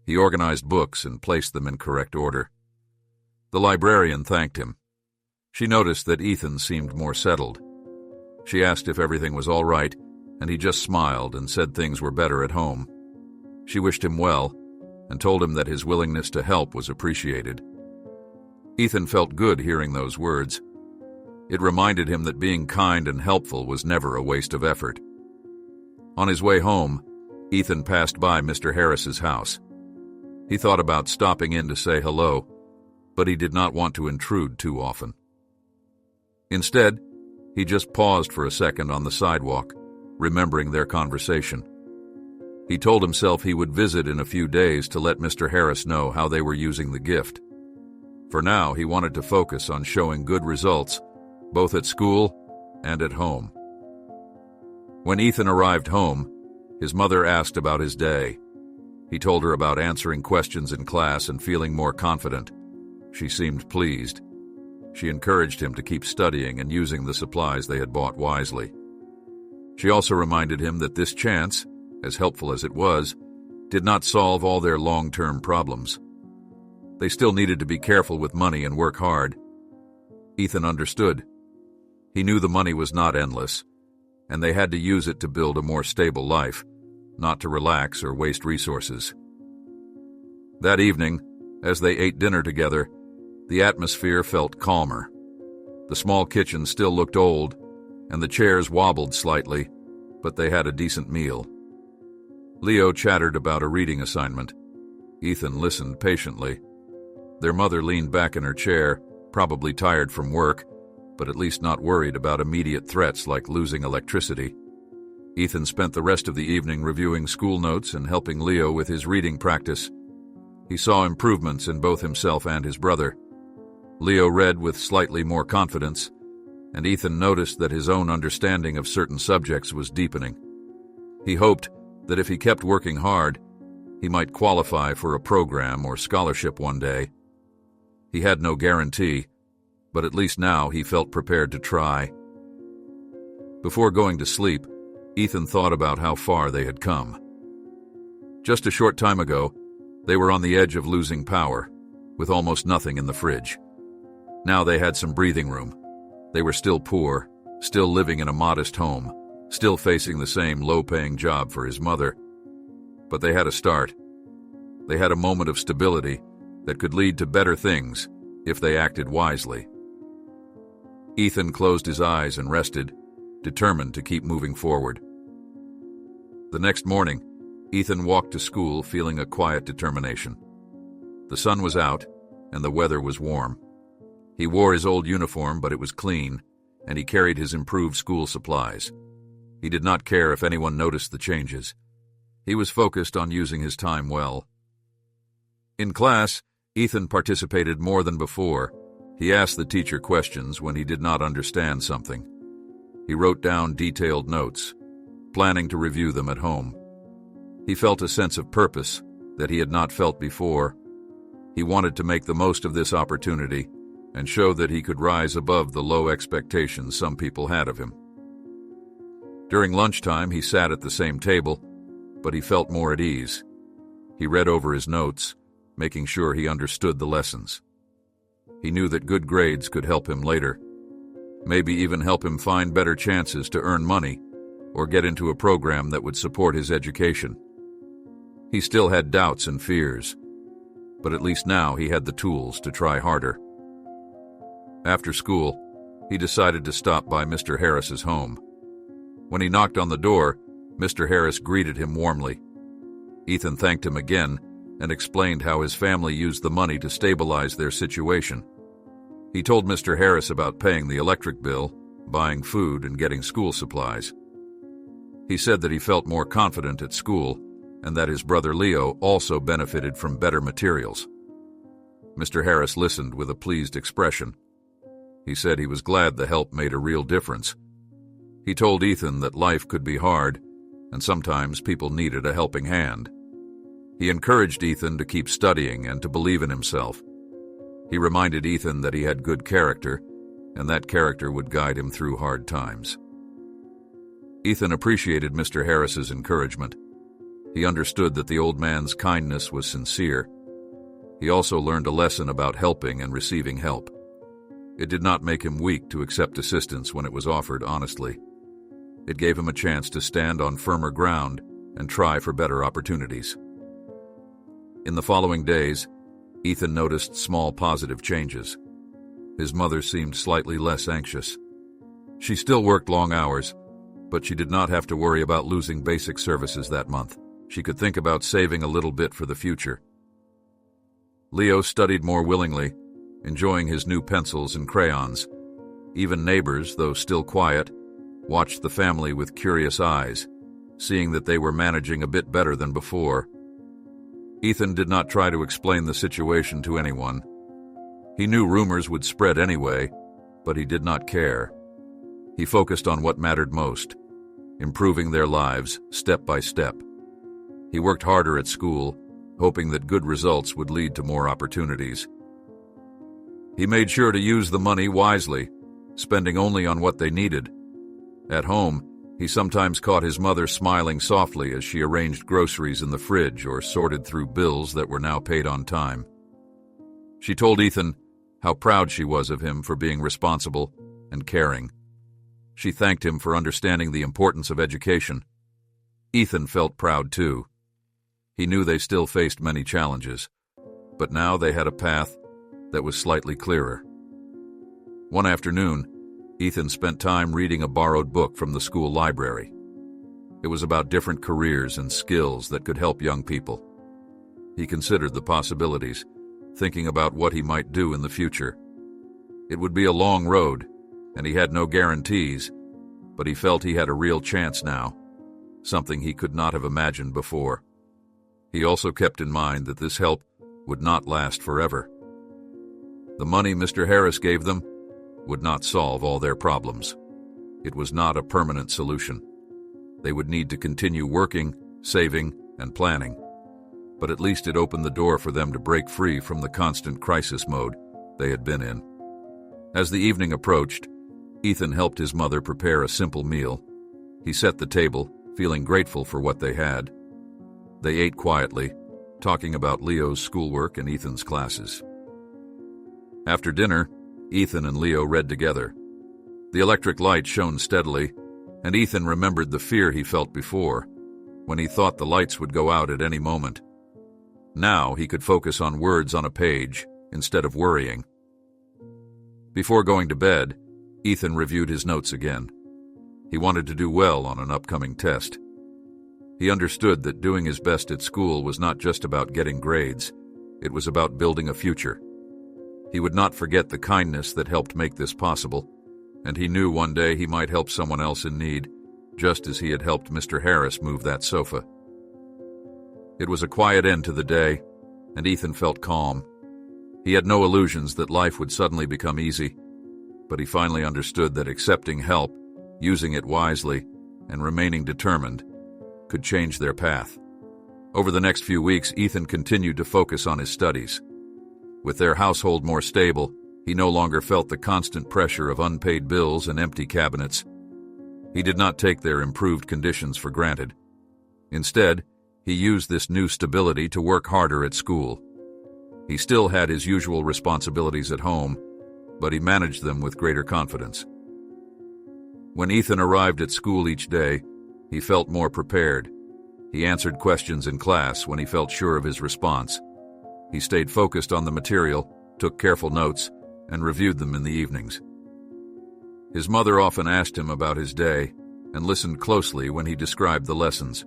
He organized books and placed them in correct order. The librarian thanked him. She noticed that Ethan seemed more settled. She asked if everything was all right, and he just smiled and said things were better at home. She wished him well and told him that his willingness to help was appreciated. Ethan felt good hearing those words. It reminded him that being kind and helpful was never a waste of effort. On his way home, Ethan passed by Mr. Harris's house. He thought about stopping in to say hello, but he did not want to intrude too often. Instead, he just paused for a second on the sidewalk, remembering their conversation. He told himself he would visit in a few days to let Mr. Harris know how they were using the gift. For now, he wanted to focus on showing good results, both at school and at home. When Ethan arrived home, his mother asked about his day. He told her about answering questions in class and feeling more confident. She seemed pleased. She encouraged him to keep studying and using the supplies they had bought wisely. She also reminded him that this chance, as helpful as it was, did not solve all their long-term problems. They still needed to be careful with money and work hard. Ethan understood. He knew the money was not endless, and they had to use it to build a more stable life, not to relax or waste resources. That evening, as they ate dinner together, the atmosphere felt calmer. The small kitchen still looked old, and the chairs wobbled slightly, but they had a decent meal. Leo chattered about a reading assignment. Ethan listened patiently. Their mother leaned back in her chair, probably tired from work, but at least not worried about immediate threats like losing electricity. Ethan spent the rest of the evening reviewing school notes and helping Leo with his reading practice. He saw improvements in both himself and his brother. Leo read with slightly more confidence, and Ethan noticed that his own understanding of certain subjects was deepening. He hoped that if he kept working hard, he might qualify for a program or scholarship one day. He had no guarantee, but at least now he felt prepared to try. Before going to sleep, Ethan thought about how far they had come. Just a short time ago, they were on the edge of losing power, with almost nothing in the fridge. Now they had some breathing room. They were still poor, still living in a modest home, still facing the same low-paying job for his mother. But they had a start. They had a moment of stability that could lead to better things if they acted wisely. Ethan closed his eyes and rested, determined to keep moving forward. The next morning, Ethan walked to school feeling a quiet determination. The sun was out, and the weather was warm. He wore his old uniform, but it was clean, and he carried his improved school supplies. He did not care if anyone noticed the changes. He was focused on using his time well. In class, Ethan participated more than before. He asked the teacher questions when he did not understand something. He wrote down detailed notes, planning to review them at home. He felt a sense of purpose that he had not felt before. He wanted to make the most of this opportunity and show that he could rise above the low expectations some people had of him. During lunchtime, he sat at the same table, but he felt more at ease. He read over his notes, making sure he understood the lessons. He knew that good grades could help him later, maybe even help him find better chances to earn money or get into a program that would support his education. He still had doubts and fears, but at least now he had the tools to try harder. After school, he decided to stop by Mr. Harris's home. When he knocked on the door, Mr. Harris greeted him warmly. Ethan thanked him again and explained how his family used the money to stabilize their situation. He told Mr. Harris about paying the electric bill, buying food, and getting school supplies. He said that he felt more confident at school and that his brother Leo also benefited from better materials. Mr. Harris listened with a pleased expression. He said he was glad the help made a real difference. He told Ethan that life could be hard, and sometimes people needed a helping hand. He encouraged Ethan to keep studying and to believe in himself. He reminded Ethan that he had good character, and that character would guide him through hard times. Ethan appreciated Mr. Harris's encouragement. He understood that the old man's kindness was sincere. He also learned a lesson about helping and receiving help. It did not make him weak to accept assistance when it was offered honestly. It gave him a chance to stand on firmer ground and try for better opportunities. In the following days, Ethan noticed small positive changes. His mother seemed slightly less anxious. She still worked long hours, but she did not have to worry about losing basic services that month. She could think about saving a little bit for the future. Leo studied more willingly, enjoying his new pencils and crayons. Even neighbors, though still quiet, watched the family with curious eyes, seeing that they were managing a bit better than before. Ethan did not try to explain the situation to anyone. He knew rumors would spread anyway, but he did not care. He focused on what mattered most, improving their lives step by step. He worked harder at school, hoping that good results would lead to more opportunities. He made sure to use the money wisely, spending only on what they needed. At home, he sometimes caught his mother smiling softly as she arranged groceries in the fridge or sorted through bills that were now paid on time. She told Ethan how proud she was of him for being responsible and caring. She thanked him for understanding the importance of education. Ethan felt proud too. He knew they still faced many challenges, but now they had a path that was slightly clearer. One afternoon, Ethan spent time reading a borrowed book from the school library. It was about different careers and skills that could help young people. He considered the possibilities, thinking about what he might do in the future. It would be a long road, and he had no guarantees, but he felt he had a real chance now, something he could not have imagined before. He also kept in mind that this help would not last forever. The money Mr. Harris gave them would not solve all their problems. It was not a permanent solution. They would need to continue working, saving, and planning. But at least it opened the door for them to break free from the constant crisis mode they had been in. As the evening approached, Ethan helped his mother prepare a simple meal. He set the table, feeling grateful for what they had. They ate quietly, talking about Leo's schoolwork and Ethan's classes. After dinner, Ethan and Leo read together. The electric light shone steadily, and Ethan remembered the fear he felt before, when he thought the lights would go out at any moment. Now he could focus on words on a page instead of worrying. Before going to bed, Ethan reviewed his notes again. He wanted to do well on an upcoming test. He understood that doing his best at school was not just about getting grades, it was about building a future. He would not forget the kindness that helped make this possible, and he knew one day he might help someone else in need, just as he had helped Mr. Harris move that sofa. It was a quiet end to the day, and Ethan felt calm. He had no illusions that life would suddenly become easy, but he finally understood that accepting help, using it wisely, and remaining determined could change their path. Over the next few weeks, Ethan continued to focus on his studies. With their household more stable, he no longer felt the constant pressure of unpaid bills and empty cabinets. He did not take their improved conditions for granted. Instead, he used this new stability to work harder at school. He still had his usual responsibilities at home, but he managed them with greater confidence. When Ethan arrived at school each day, he felt more prepared. He answered questions in class when he felt sure of his response. He stayed focused on the material, took careful notes, and reviewed them in the evenings. His mother often asked him about his day and listened closely when he described the lessons.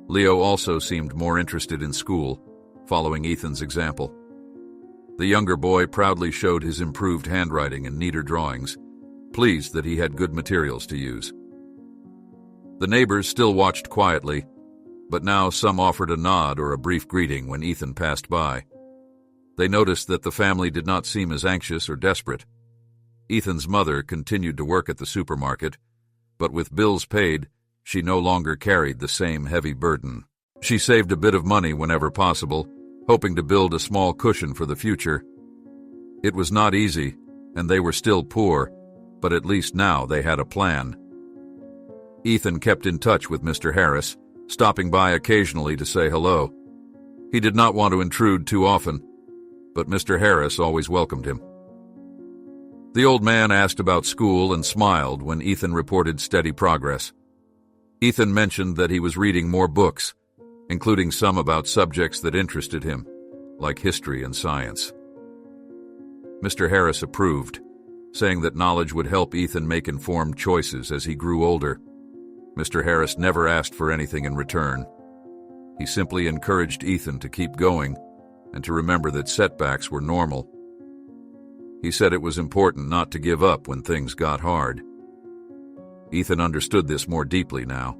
Leo also seemed more interested in school, following Ethan's example. The younger boy proudly showed his improved handwriting and neater drawings, pleased that he had good materials to use. The neighbors still watched quietly, but now some offered a nod or a brief greeting when Ethan passed by. They noticed that the family did not seem as anxious or desperate. Ethan's mother continued to work at the supermarket, but with bills paid, she no longer carried the same heavy burden. She saved a bit of money whenever possible, hoping to build a small cushion for the future. It was not easy, and they were still poor, but at least now they had a plan. Ethan kept in touch with Mr. Harris, stopping by occasionally to say hello. He did not want to intrude too often, but Mr. Harris always welcomed him. The old man asked about school and smiled when Ethan reported steady progress. Ethan mentioned that he was reading more books, including some about subjects that interested him, like history and science. Mr. Harris approved, saying that knowledge would help Ethan make informed choices as he grew older. Mr. Harris never asked for anything in return. He simply encouraged Ethan to keep going and to remember that setbacks were normal. He said it was important not to give up when things got hard. Ethan understood this more deeply now.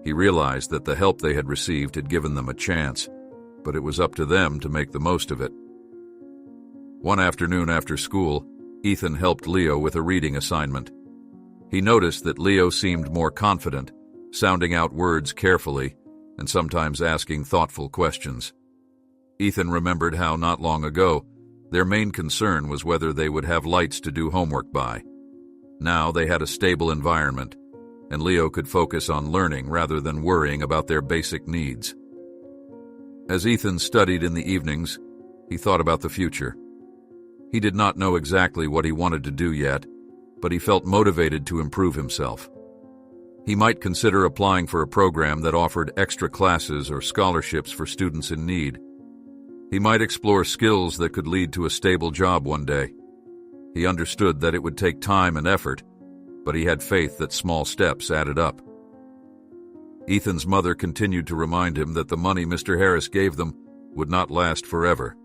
He realized that the help they had received had given them a chance, but it was up to them to make the most of it. One afternoon after school, Ethan helped Leo with a reading assignment. He noticed that Leo seemed more confident, sounding out words carefully and sometimes asking thoughtful questions. Ethan remembered how not long ago their main concern was whether they would have lights to do homework by. Now they had a stable environment, and Leo could focus on learning rather than worrying about their basic needs. As Ethan studied in the evenings, he thought about the future. He did not know exactly what he wanted to do yet, but he felt motivated to improve himself. He might consider applying for a program that offered extra classes or scholarships for students in need. He might explore skills that could lead to a stable job one day. He understood that it would take time and effort, but he had faith that small steps added up. Ethan's mother continued to remind him that the money Mr. Harris gave them would not last forever.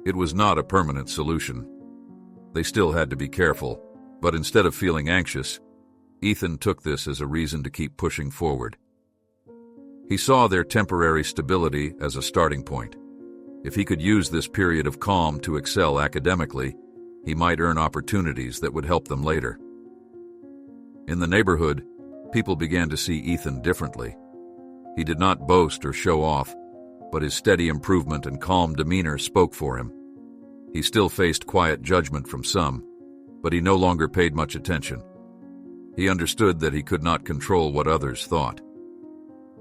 It was not a permanent solution. They still had to be careful, But instead of feeling anxious, Ethan took this as a reason to keep pushing forward. He saw their temporary stability as a starting point. If he could use this period of calm to excel academically, he might earn opportunities that would help them later. In the neighborhood, people began to see Ethan differently. He did not boast or show off, but his steady improvement and calm demeanor spoke for him. He still faced quiet judgment from some, but he no longer paid much attention. He understood that he could not control what others thought.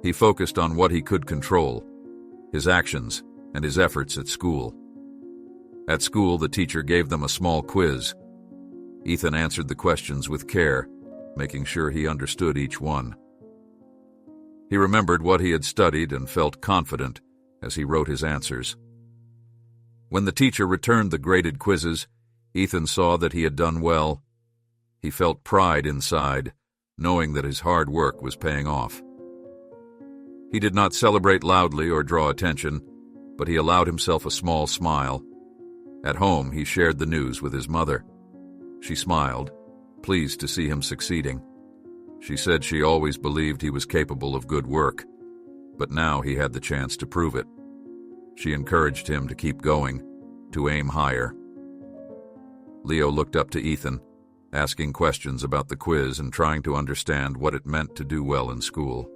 He focused on what he could control, his actions and his efforts at school. At school, the teacher gave them a small quiz. Ethan answered the questions with care, making sure he understood each one. He remembered what he had studied and felt confident as he wrote his answers. When the teacher returned the graded quizzes, Ethan saw that he had done well. He felt pride inside, knowing that his hard work was paying off. He did not celebrate loudly or draw attention, but he allowed himself a small smile. At home, he shared the news with his mother. She smiled, pleased to see him succeeding. She said she always believed he was capable of good work, but now he had the chance to prove it. She encouraged him to keep going, to aim higher. Leo looked up to Ethan, asking questions about the quiz and trying to understand what it meant to do well in school.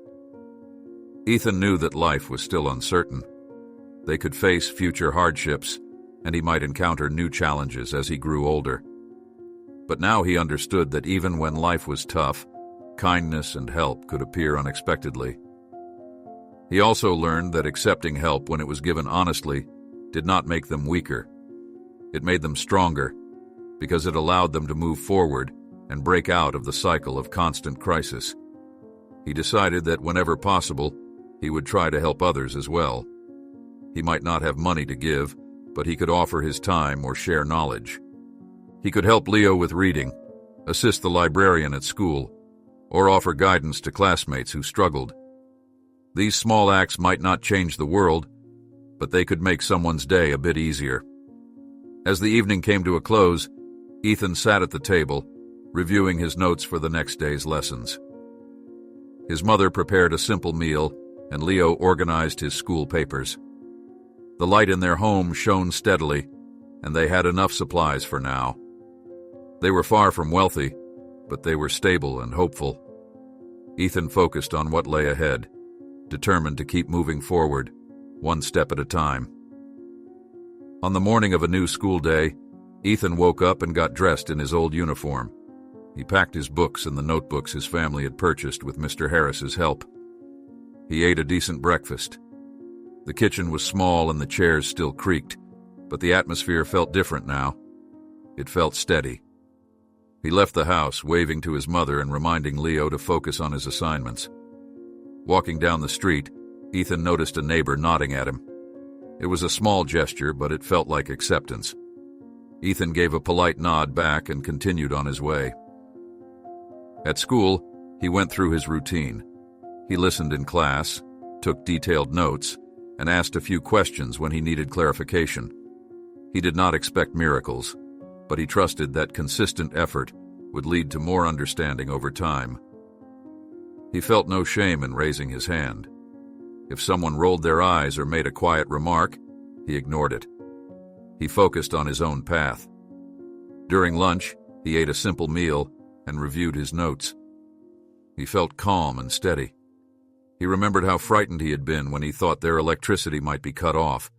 Ethan knew that life was still uncertain. They could face future hardships, and he might encounter new challenges as he grew older. But now he understood that even when life was tough, kindness and help could appear unexpectedly. He also learned that accepting help when it was given honestly did not make them weaker. It made them stronger, because it allowed them to move forward and break out of the cycle of constant crisis. He decided that whenever possible, he would try to help others as well. He might not have money to give, but he could offer his time or share knowledge. He could help Leo with reading, assist the librarian at school, or offer guidance to classmates who struggled. These small acts might not change the world, but they could make someone's day a bit easier. As the evening came to a close, Ethan sat at the table, reviewing his notes for the next day's lessons. His mother prepared a simple meal, and Leo organized his school papers. The light in their home shone steadily, and they had enough supplies for now. They were far from wealthy, but they were stable and hopeful. Ethan focused on what lay ahead, determined to keep moving forward, one step at a time. On the morning of a new school day, Ethan woke up and got dressed in his old uniform. He packed his books and the notebooks his family had purchased with Mr. Harris's help. He ate a decent breakfast. The kitchen was small and the chairs still creaked, but the atmosphere felt different now. It felt steady. He left the house, waving to his mother and reminding Leo to focus on his assignments. Walking down the street, Ethan noticed a neighbor nodding at him. It was a small gesture, but it felt like acceptance. Ethan gave a polite nod back and continued on his way. At school, he went through his routine. He listened in class, took detailed notes, and asked a few questions when he needed clarification. He did not expect miracles, but he trusted that consistent effort would lead to more understanding over time. He felt no shame in raising his hand. If someone rolled their eyes or made a quiet remark, he ignored it. He focused on his own path. During lunch, he ate a simple meal and reviewed his notes. He felt calm and steady. He remembered how frightened he had been when he thought their electricity might be cut off.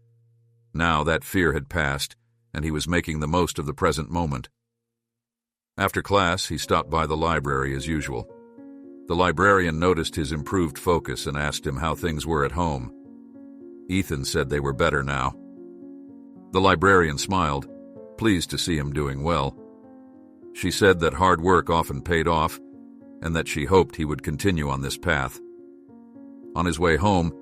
Now that fear had passed, and he was making the most of the present moment. After class, he stopped by the library as usual. The librarian noticed his improved focus and asked him how things were at home. Ethan said they were better now. The librarian smiled, pleased to see him doing well. She said that hard work often paid off, and that she hoped he would continue on this path. On his way home,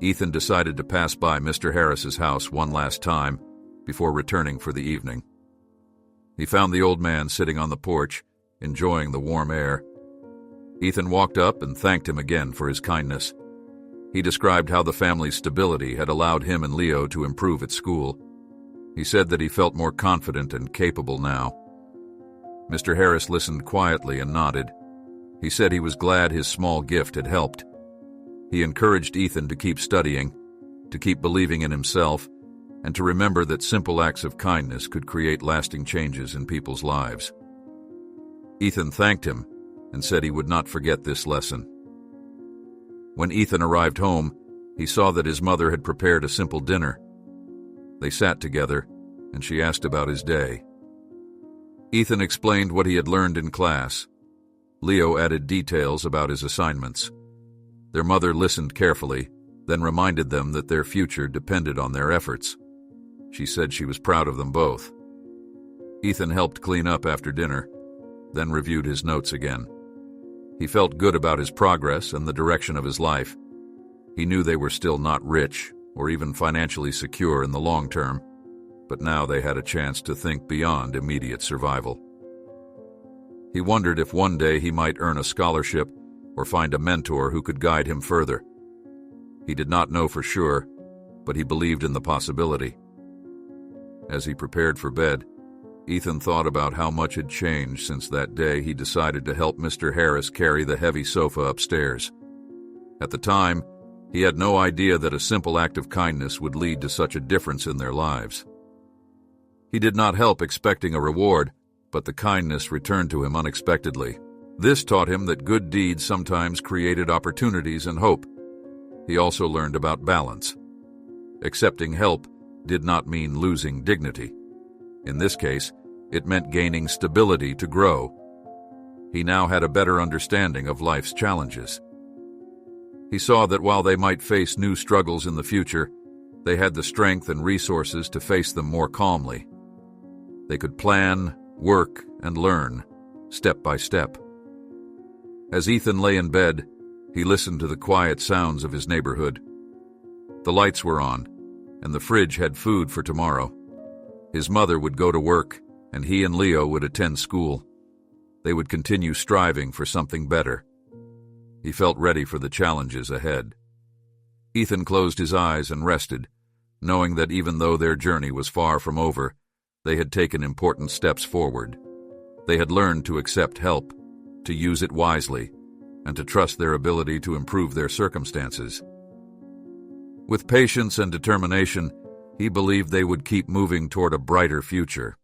Ethan decided to pass by Mr. Harris's house one last time before returning for the evening. He found the old man sitting on the porch, enjoying the warm air. Ethan walked up and thanked him again for his kindness. He described how the family's stability had allowed him and Leo to improve at school. He said that he felt more confident and capable now. Mr. Harris listened quietly and nodded. He said he was glad his small gift had helped. He encouraged Ethan to keep studying, to keep believing in himself, and to remember that simple acts of kindness could create lasting changes in people's lives. Ethan thanked him and said he would not forget this lesson. When Ethan arrived home, he saw that his mother had prepared a simple dinner. They sat together, and she asked about his day. Ethan explained what he had learned in class. Leo added details about his assignments. Their mother listened carefully, then reminded them that their future depended on their efforts. She said she was proud of them both. Ethan helped clean up after dinner, then reviewed his notes again. He felt good about his progress and the direction of his life. He knew they were still not rich or even financially secure in the long term, but now they had a chance to think beyond immediate survival. He wondered if one day he might earn a scholarship or find a mentor who could guide him further. He did not know for sure, but he believed in the possibility. As he prepared for bed, Ethan thought about how much had changed since that day he decided to help Mr. Harris carry the heavy sofa upstairs. At the time, he had no idea that a simple act of kindness would lead to such a difference in their lives. He did not help expecting a reward, but the kindness returned to him unexpectedly. This taught him that good deeds sometimes created opportunities and hope. He also learned about balance. Accepting help did not mean losing dignity. In this case, it meant gaining stability to grow. He now had a better understanding of life's challenges. He saw that while they might face new struggles in the future, they had the strength and resources to face them more calmly. They could plan, work, and learn, step by step. As Ethan lay in bed, he listened to the quiet sounds of his neighborhood. The lights were on, and the fridge had food for tomorrow. His mother would go to work, and he and Leo would attend school. They would continue striving for something better. He felt ready for the challenges ahead. Ethan closed his eyes and rested, knowing that even though their journey was far from over, they had taken important steps forward. They had learned to accept help, to use it wisely, and to trust their ability to improve their circumstances. With patience and determination, he believed they would keep moving toward a brighter future.